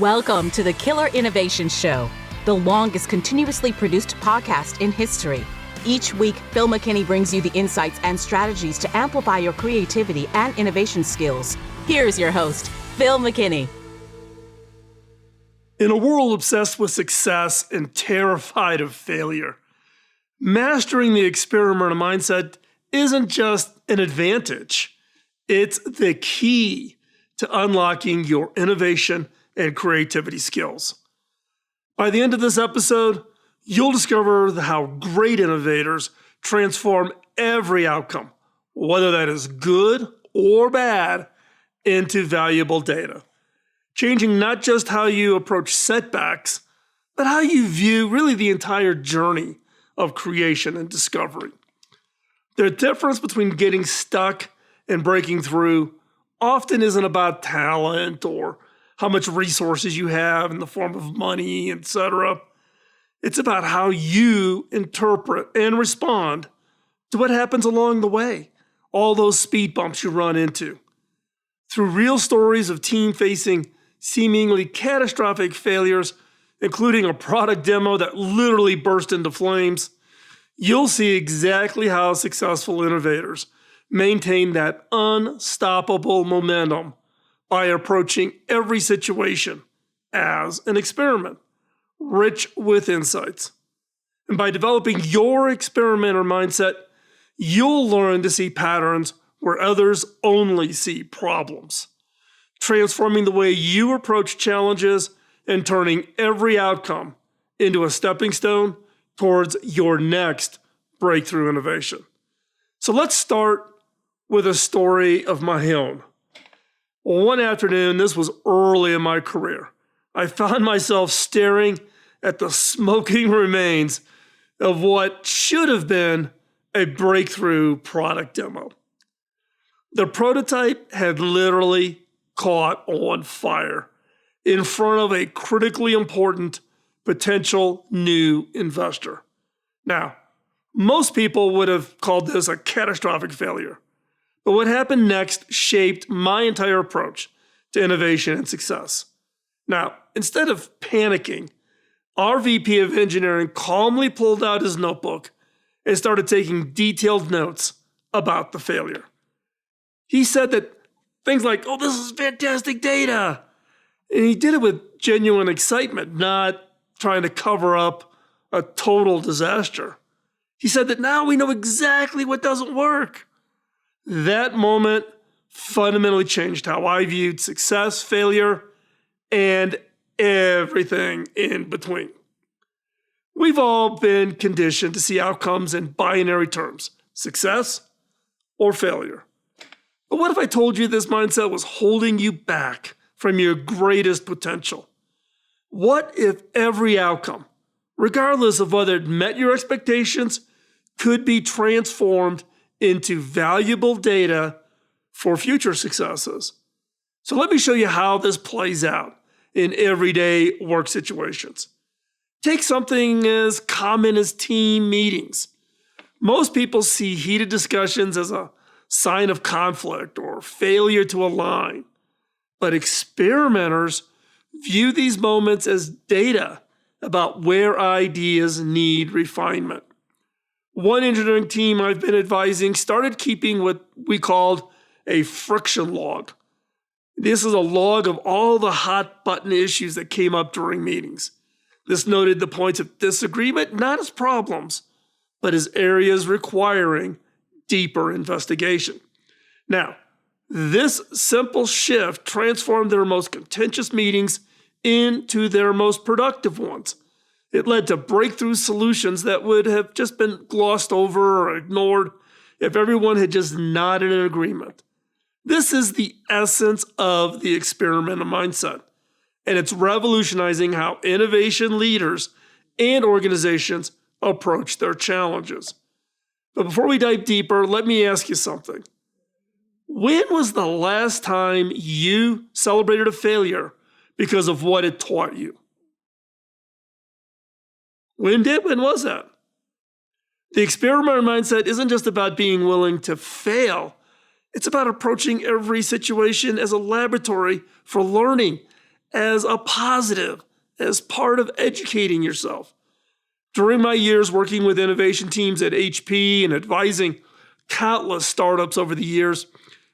Welcome to the Killer Innovation Show, the longest continuously produced podcast in history. Each week, Phil McKinney brings you the insights and strategies to amplify your creativity and innovation skills. Here's your host, Phil McKinney. In a world obsessed with success and terrified of failure, mastering the experimenter mindset isn't just an advantage. It's the key to unlocking your innovation and creativity skills. By the end of this episode, you'll discover how great innovators transform every outcome, whether that is good or bad, into valuable data, changing not just how you approach setbacks, but how you view really the entire journey of creation and discovery. The difference between getting stuck and breaking through often isn't about talent or how much resources you have in the form of money, etc. It's about how you interpret and respond to what happens along the way, all those speed bumps you run into. Through real stories of teams facing seemingly catastrophic failures, including a product demo that literally burst into flames, you'll see exactly how successful innovators maintain that unstoppable momentum by approaching every situation as an experiment, rich with insights. And by developing your experimenter mindset, you'll learn to see patterns where others only see problems, transforming the way you approach challenges and turning every outcome into a stepping stone towards your next breakthrough innovation. So let's start with a story of my own. One afternoon, this was early in my career, I found myself staring at the smoking remains of what should have been a breakthrough product demo. The prototype had literally caught on fire in front of a critically important potential new investor. Now, most people would have called this a catastrophic failure. But what happened next shaped my entire approach to innovation and success. Now, instead of panicking, our VP of engineering calmly pulled out his notebook and started taking detailed notes about the failure. He said that things like, "Oh, this is fantastic data." And he did it with genuine excitement, not trying to cover up a total disaster. He said that now we know exactly what doesn't work. That moment fundamentally changed how I viewed success, failure, and everything in between. We've all been conditioned to see outcomes in binary terms, success or failure. But what if I told you this mindset was holding you back from your greatest potential? What if every outcome, regardless of whether it met your expectations, could be transformed into valuable data for future successes? So let me show you how this plays out in everyday work situations. Take something as common as team meetings. Most people see heated discussions as a sign of conflict or failure to align, but experimenters view these moments as data about where ideas need refinement. One engineering team I've been advising started keeping what we called a friction log. This is a log of all the hot button issues that came up during meetings. This noted the points of disagreement not as problems, but as areas requiring deeper investigation. Now, this simple shift transformed their most contentious meetings into their most productive ones. It led to breakthrough solutions that would have just been glossed over or ignored if everyone had just nodded in agreement. This is the essence of the experimenter mindset, and it's revolutionizing how innovation leaders and organizations approach their challenges. But before we dive deeper, let me ask you something. When was the last time you celebrated a failure because of what it taught you? When was that? The experimenter mindset isn't just about being willing to fail. It's about approaching every situation as a laboratory for learning as a positive, as part of educating yourself. During my years working with innovation teams at HP and advising countless startups over the years,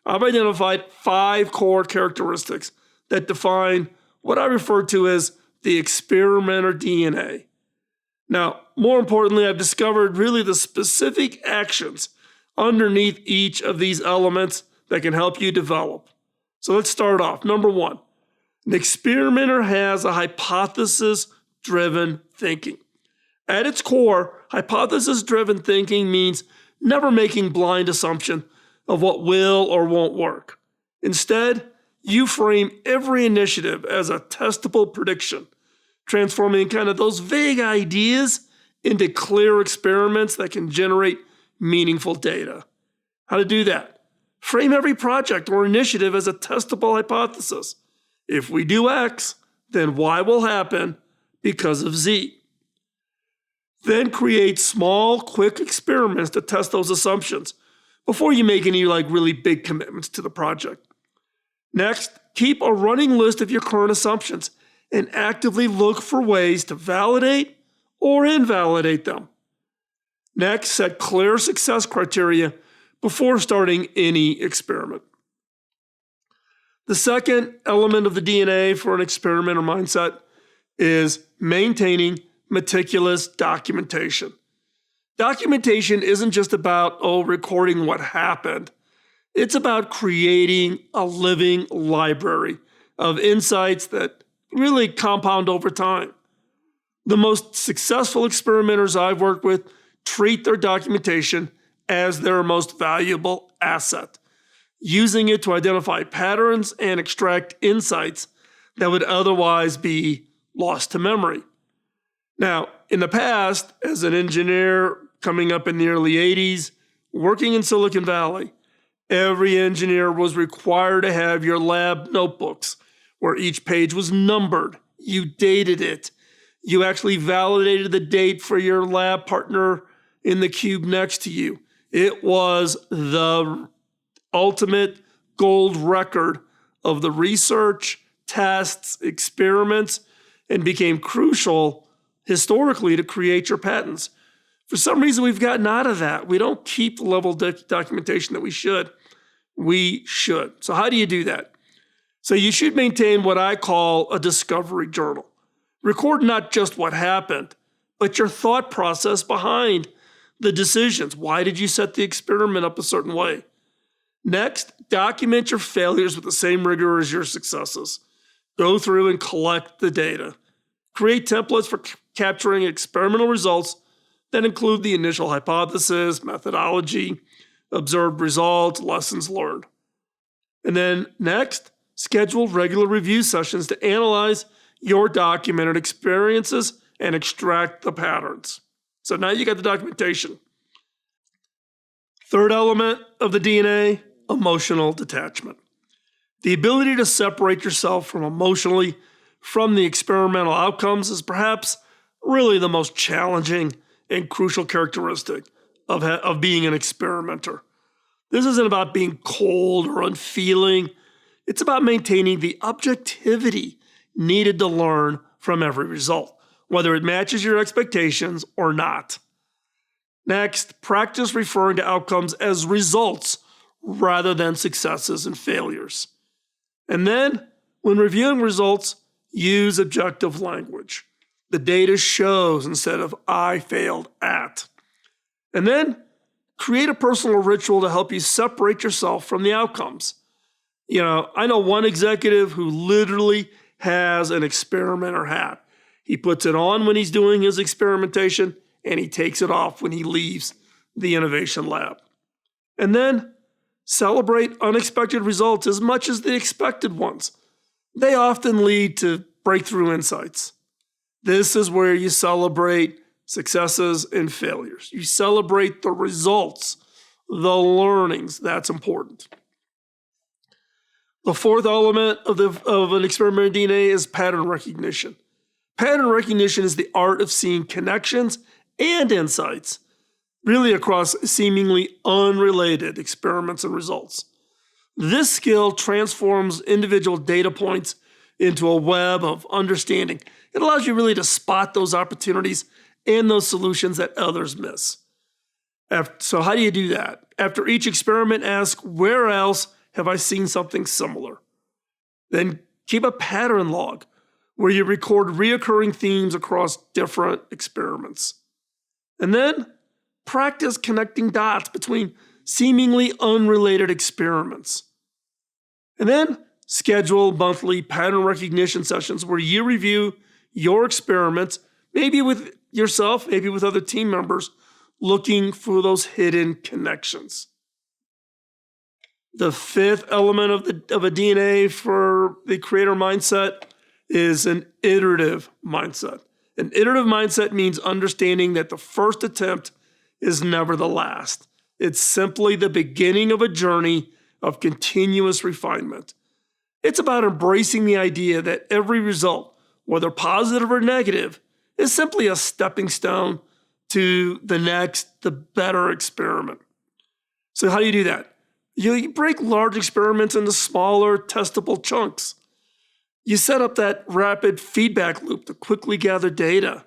I've identified 5 core characteristics that define what I refer to as the experimenter DNA. Now, more importantly, I've discovered really the specific actions underneath each of these elements that can help you develop. So let's start off. Number 1, an experimenter has a hypothesis-driven thinking. At its core, hypothesis-driven thinking means never making blind assumption of what will or won't work. Instead, you frame every initiative as a testable prediction, transforming kind of those vague ideas into clear experiments that can generate meaningful data. How to do that? Frame every project or initiative as a testable hypothesis. If we do X, then Y will happen because of Z. Then create small, quick experiments to test those assumptions before you make any really big commitments to the project. Next, keep a running list of your current assumptions and actively look for ways to validate or invalidate them. Next, set clear success criteria before starting any experiment. The second element of the DNA for an experimenter mindset is maintaining meticulous documentation. Documentation isn't just about, recording what happened. It's about creating a living library of insights that really compound over time. The most successful experimenters I've worked with treat their documentation as their most valuable asset, using it to identify patterns and extract insights that would otherwise be lost to memory. Now, in the past, as an engineer coming up in the early 80s, working in Silicon Valley, every engineer was required to have your lab notebooks where each page was numbered. You dated it. You actually validated the date for your lab partner in the cube next to you. It was the ultimate gold record of the research, tests, experiments, and became crucial historically to create your patents. For some reason, we've gotten out of that. We don't keep the level of documentation that we should. We should. So how do you do that? So you should maintain what I call a discovery journal. Record not just what happened, but your thought process behind the decisions. Why did you set the experiment up a certain way? Next, document your failures with the same rigor as your successes. Go through and collect the data. Create templates for capturing experimental results that include the initial hypothesis, methodology, observed results, lessons learned. And then next, schedule regular review sessions to analyze your documented experiences and extract the patterns. So now you got the documentation. Third element of the DNA, emotional detachment. The ability to separate yourself from the experimental outcomes is perhaps really the most challenging and crucial characteristic of being an experimenter. This isn't about being cold or unfeeling. It's about maintaining the objectivity needed to learn from every result, whether it matches your expectations or not. Next, practice referring to outcomes as results rather than successes and failures. And then, when reviewing results, use objective language. The data shows instead of I failed at. And then, create a personal ritual to help you separate yourself from the outcomes. I know one executive who literally has an experimenter hat. He puts it on when he's doing his experimentation, and he takes it off when he leaves the innovation lab. And then, celebrate unexpected results as much as the expected ones. They often lead to breakthrough insights. This is where you celebrate successes and failures. You celebrate the results, the learnings. That's important. The fourth element of an experiment DNA is pattern recognition. Pattern recognition is the art of seeing connections and insights, really across seemingly unrelated experiments and results. This skill transforms individual data points into a web of understanding. It allows you really to spot those opportunities and those solutions that others miss. So how do you do that? After each experiment, ask, where else have I seen something similar? Then keep a pattern log where you record reoccurring themes across different experiments. And then practice connecting dots between seemingly unrelated experiments. And then schedule monthly pattern recognition sessions where you review your experiments, maybe with yourself, maybe with other team members, looking for those hidden connections. The fifth element of a DNA for the creator mindset is an iterative mindset. An iterative mindset means understanding that the first attempt is never the last. It's simply the beginning of a journey of continuous refinement. It's about embracing the idea that every result, whether positive or negative, is simply a stepping stone to the next, the better experiment. So how do you do that? You break large experiments into smaller, testable chunks. You set up that rapid feedback loop to quickly gather data.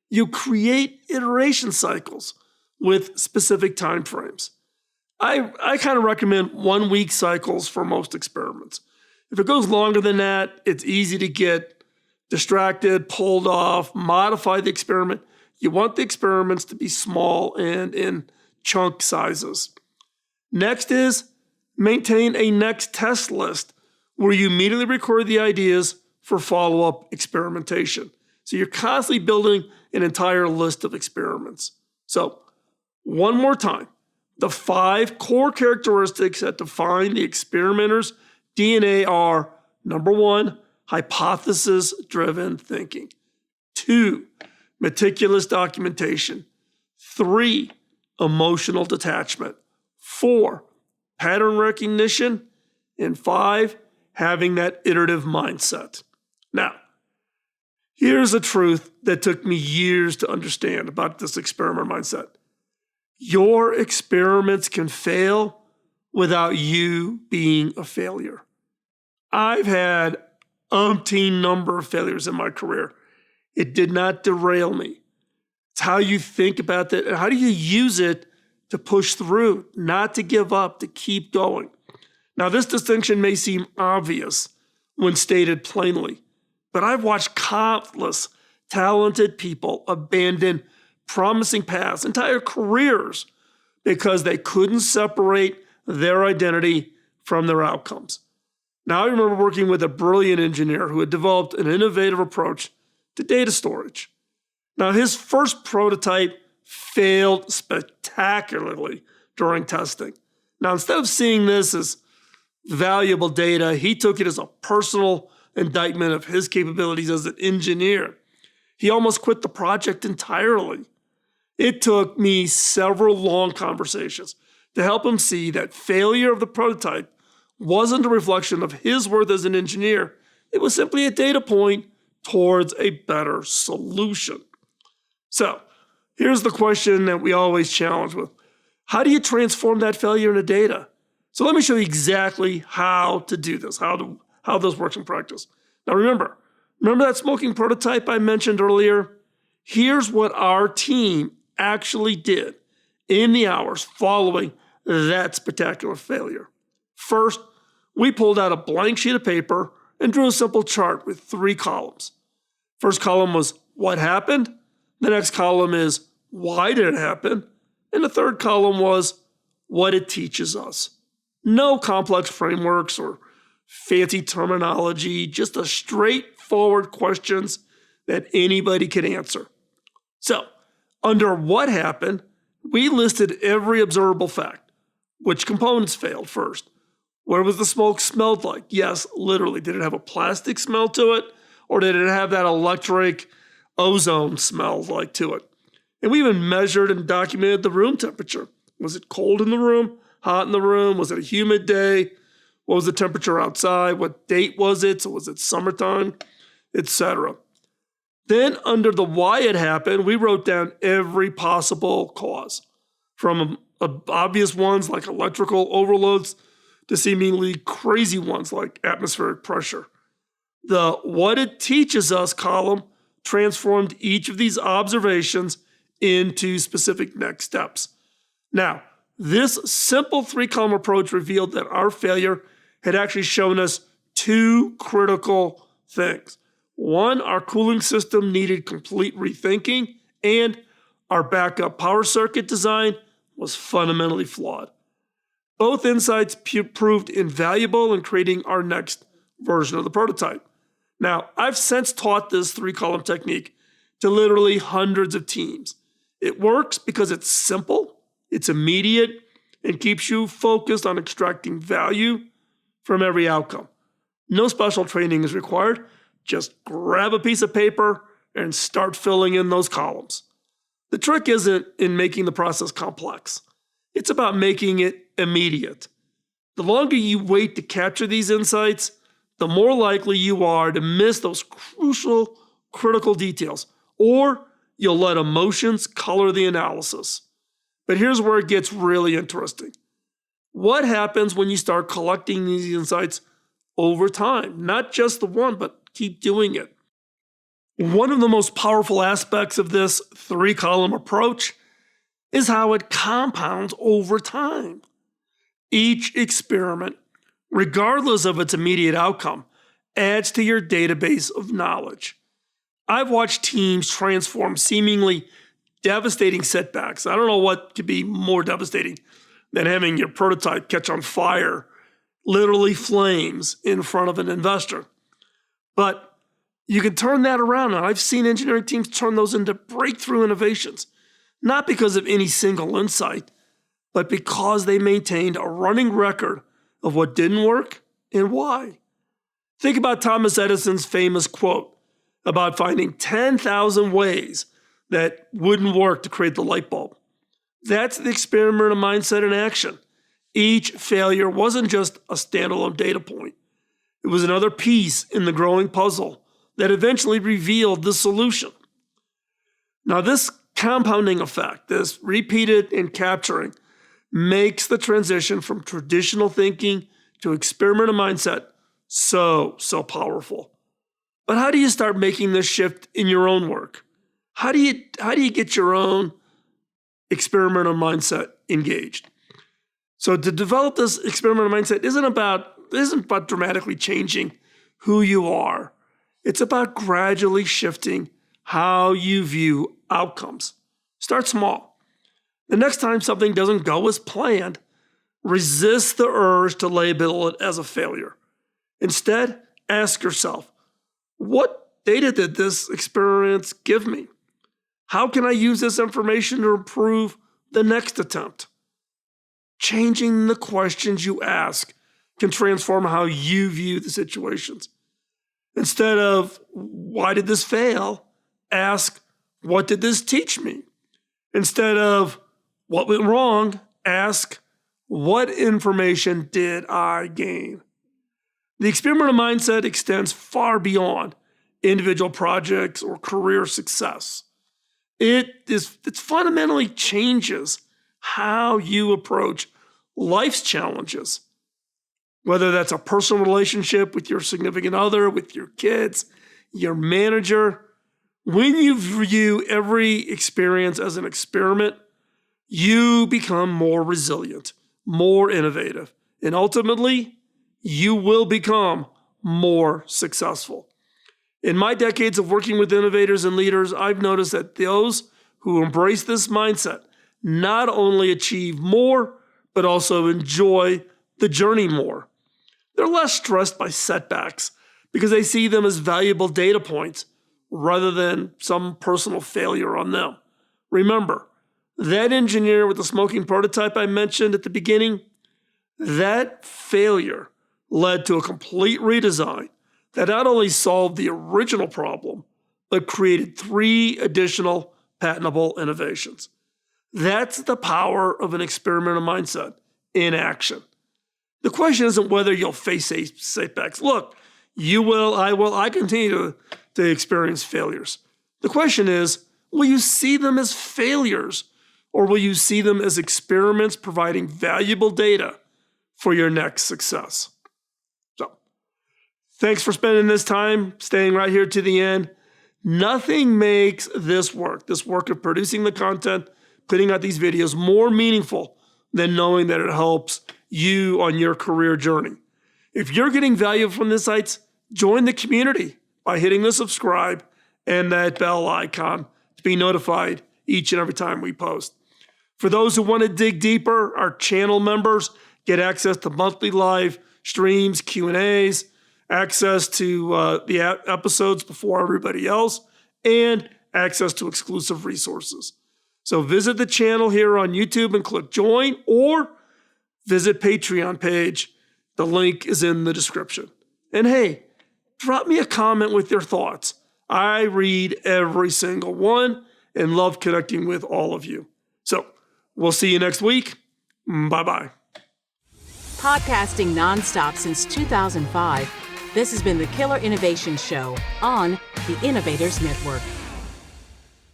You create iteration cycles with specific time frames. I kind of recommend 1 week cycles for most experiments. If it goes longer than that, it's easy to get distracted, pulled off, modify the experiment. You want the experiments to be small and in chunk sizes. Next is maintain a next test list where you immediately record the ideas for follow-up experimentation. So you're constantly building an entire list of experiments. So one more time, the 5 core characteristics that define the experimenter's DNA are: number 1, hypothesis-driven thinking; 2, meticulous documentation; 3, emotional detachment; 4, pattern recognition; and 5, having that iterative mindset. Now, here's a truth that took me years to understand about this experiment mindset. Your experiments can fail without you being a failure. I've had umpteen number of failures in my career. It did not derail me. It's how you think about that. How do you use it to push through, not to give up, to keep going? Now, this distinction may seem obvious when stated plainly, but I've watched countless talented people abandon promising paths, entire careers, because they couldn't separate their identity from their outcomes. Now, I remember working with a brilliant engineer who had developed an innovative approach to data storage. Now, his first prototype failed spectacularly during testing. Now, instead of seeing this as valuable data, he took it as a personal indictment of his capabilities as an engineer. He almost quit the project entirely. It took me several long conversations to help him see that failure of the prototype wasn't a reflection of his worth as an engineer. It was simply a data point towards a better solution. So here's the question that we always challenge with. How do you transform that failure into data? So let me show you exactly how to do this, how this works in practice. Now remember that smoking prototype I mentioned earlier? Here's what our team actually did in the hours following that spectacular failure. First, we pulled out a blank sheet of paper and drew a simple chart with 3 columns. First column was what happened. The next column is why did it happen? And the third column was what it teaches us. No complex frameworks or fancy terminology, just a straightforward questions that anybody could answer. So, under what happened, we listed every observable fact. Which components failed first? What was the smoke smelled like? Yes, literally. Did it have a plastic smell to it? Or did it have that electric ozone smell like to it? And we even measured and documented the room temperature. Was it cold in the room? Hot in the room? Was it a humid day? What was the temperature outside? What date was it? So was it summertime? Etc. Then under the why it happened, we wrote down every possible cause, from obvious ones like electrical overloads to seemingly crazy ones like atmospheric pressure. The what it teaches us column transformed each of these observations into specific next steps. Now, this simple 3-column approach revealed that our failure had actually shown us 2 critical things. One, our cooling system needed complete rethinking, and our backup power circuit design was fundamentally flawed. Both insights proved invaluable in creating our next version of the prototype. Now, I've since taught this 3-column technique to literally hundreds of teams. It works because it's simple, it's immediate, and keeps you focused on extracting value from every outcome. No special training is required. Just grab a piece of paper and start filling in those columns. The trick isn't in making the process complex. It's about making it immediate. The longer you wait to capture these insights, the more likely you are to miss those crucial, critical details, or you'll let emotions color the analysis. But here's where it gets really interesting. What happens when you start collecting these insights over time? Not just the one, but keep doing it. One of the most powerful aspects of this 3-column approach is how it compounds over time. Each experiment, regardless of its immediate outcome, adds to your database of knowledge. I've watched teams transform seemingly devastating setbacks. I don't know what could be more devastating than having your prototype catch on fire, literally flames, in front of an investor. But you can turn that around, and I've seen engineering teams turn those into breakthrough innovations, not because of any single insight, but because they maintained a running record of what didn't work and why. Think about Thomas Edison's famous quote about finding 10,000 ways that wouldn't work to create the light bulb. That's the experimenter mindset in action. Each failure wasn't just a standalone data point. It was another piece in the growing puzzle that eventually revealed the solution. Now, this compounding effect, this repeated and capturing, makes the transition from traditional thinking to experimenter mindset so powerful. But how do you start making this shift in your own work? How do you get your own experimenter mindset engaged? So to develop this experimenter mindset isn't about dramatically changing who you are. It's about gradually shifting how you view outcomes. Start small. The next time something doesn't go as planned, resist the urge to label it as a failure. Instead, ask yourself, what data did this experience give me? How can I use this information to improve the next attempt? Changing the questions you ask can transform how you view the situations. Instead of, why did this fail? Ask, what did this teach me? Instead of, what went wrong? Ask, what information did I gain? The experimenter mindset extends far beyond individual projects or career success. It fundamentally changes how you approach life's challenges, whether that's a personal relationship with your significant other, with your kids, your manager. When you view every experience as an experiment, you become more resilient, more innovative, and ultimately, you will become more successful. In my decades of working with innovators and leaders, I've noticed that those who embrace this mindset not only achieve more, but also enjoy the journey more. They're less stressed by setbacks because they see them as valuable data points rather than some personal failure on them. Remember, that engineer with the smoking prototype I mentioned at the beginning, that failure led to a complete redesign that not only solved the original problem, but created 3 additional patentable innovations. That's the power of an experimenter mindset in action. The question isn't whether you'll face setbacks. Look, you will, I continue to experience failures. The question is, will you see them as failures, or will you see them as experiments providing valuable data for your next success? So, Thanks for spending this time, staying right here to the end. Nothing makes this work of producing the content, putting out these videos, more meaningful than knowing that it helps you on your career journey. If you're getting value from the insights, join the community by hitting the subscribe and that bell icon to be notified each and every time we post. For those who want to dig deeper, our channel members get access to monthly live streams, Q&As, access to the episodes before everybody else, and access to exclusive resources. So visit the channel here on YouTube and click join, or visit Patreon page. The link is in the description. And hey, drop me a comment with your thoughts. I read every single one and love connecting with all of you. So we'll see you next week. Bye-bye. Podcasting nonstop since 2005, this has been the Killer Innovation Show on the Innovators Network.